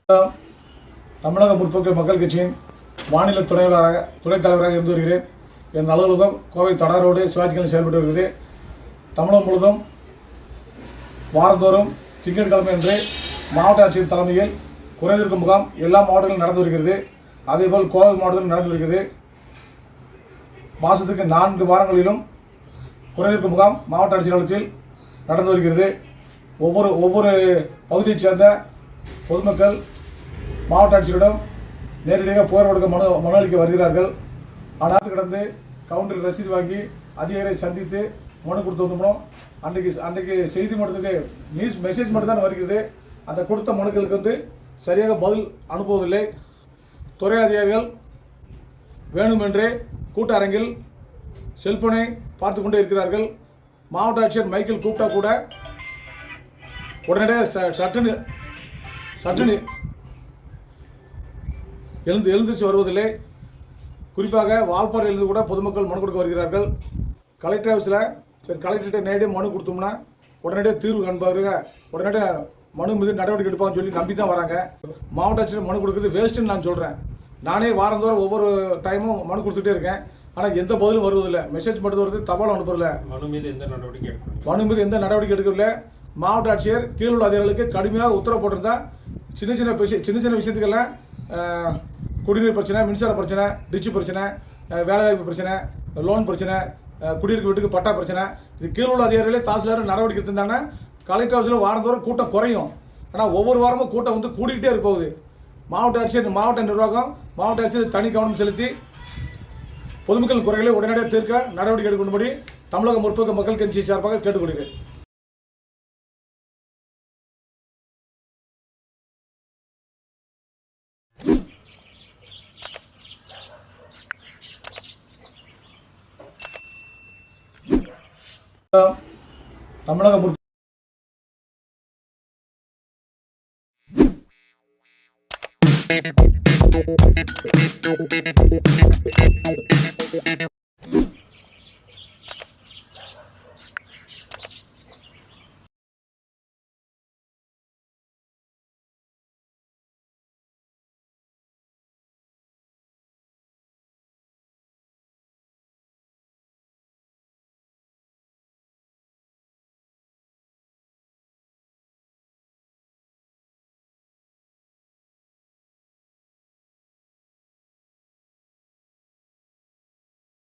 தமிழக முற்போக்கு மக்கள் கட்சியின் மாநில துணைத் தலைவராக இருந்து வருகிறேன். என் அலுவலகம் கோவை தடாரோடு சிவாஜிகளில் செயல்பட்டு வருகிறது. தமிழகம் முழுவதும் வாரந்தோறும் திங்கட்கிழமை அன்று மாவட்ட ஆட்சியர் தலைமையில் குறைதீர்க்கும் முகாம் எல்லா மாவட்டங்களிலும் நடந்து வருகிறது. அதேபோல் கோவை மாவட்டத்தில் நடந்து வருகிறது. மாதத்துக்கு 4 வாரங்களிலும் குறைதீர்க்கும் முகாம் மாவட்ட ஆட்சியர் அலுவலகத்தில் நடந்து வருகிறது. ஒவ்வொரு பகுதியைச் சேர்ந்த பொதுமக்கள் மாவட்ட ஆட்சியரிடம் நேரடியாக புகார் கொடுக்க மனு அளிக்க வருகிறார்கள். ஆனால் கடந்து கவுண்டரில் ரசீது வாங்கி அதிகாரியை சந்தித்து மனு கொடுத்து வந்தோம். அன்றைக்கு செய்தி மட்டும் மெசேஜ் மட்டும் தான் வருகிறது. அந்த கொடுத்த மனுக்களுக்கு சரியாக பதில் அனுப்புவதில்லை. துறை அதிகாரிகள் வேணுமென்றே கூட்ட அரங்கில் செல்போனை பார்த்து கொண்டே இருக்கிறார்கள். மாவட்ட ஆட்சியர் மைக்கில் கூப்பிட்டா கூட உடனடியாக சட்டுன்னு எழுந்திருச்சு வருவதில்லை. குறிப்பாக வால்பாறை எழுந்து கூட பொதுமக்கள் மனு கொடுக்க வருகிறார்கள். கலெக்டர் ஆஃபீஸில் கலெக்டர்கிட்ட நேரடியாக மனு கொடுத்தோம்னா உடனடியாக தீர்வு காண்பாருங்க, உடனடியாக மனு மீது நடவடிக்கை எடுப்பாங்கன்னு சொல்லி நம்பி தான் வராங்க. மாவட்ட ஆட்சியர் மனு கொடுக்குறது வேஸ்ட்டுன்னு நான் சொல்கிறேன். நானே வாரந்தோறும் ஒவ்வொரு டைமும் மனு கொடுத்துட்டே இருக்கேன். ஆனால் எந்த பதிலும் வருவதில்லை. மெசேஜ் மட்டும் வருது, தபால் அனுப்புறதில்லை. மனு மீது எந்த நடவடிக்கை எடுக்கவில்லை. மாவட்ட ஆட்சியர் கீழுள்ள அதிகாரிகளுக்கு கடுமையாக உத்தரவு போட்டிருந்தா சின்ன சின்ன விஷயத்துக்கெல்லாம் குடிநீர் பிரச்சனை, மின்சார பிரச்சனை, டிச்சு பிரச்சனை, வேலைவாய்ப்பு பிரச்சனை, லோன் பிரச்சனை, குடியிருக்க வீட்டுக்கு பட்டா பிரச்சனை, இது கீழுள்ள அதிகாரிகளே தாசில்தார் நடவடிக்கை எடுத்திருந்தாங்கன்னா கலெக்டர் ஆஃபீஸில் வாரந்தோறும் கூட்டம் குறையும். ஆனால் ஒவ்வொரு வாரமும் கூட்டம் கூடிக்கிட்டே இருப்போகுது. மாவட்ட ஆட்சியர், மாவட்ட நிர்வாகம், மாவட்ட ஆட்சியர் தனி கவனம் செலுத்தி பொதுமக்கள் குறைகளை உடனடியாக தீர்க்க நடவடிக்கை எடுக்கும்படி தமிழக முற்போக்கு மக்கள் கட்சி சார்பாக கேட்டுக்கொள்கிறேன். தமிழக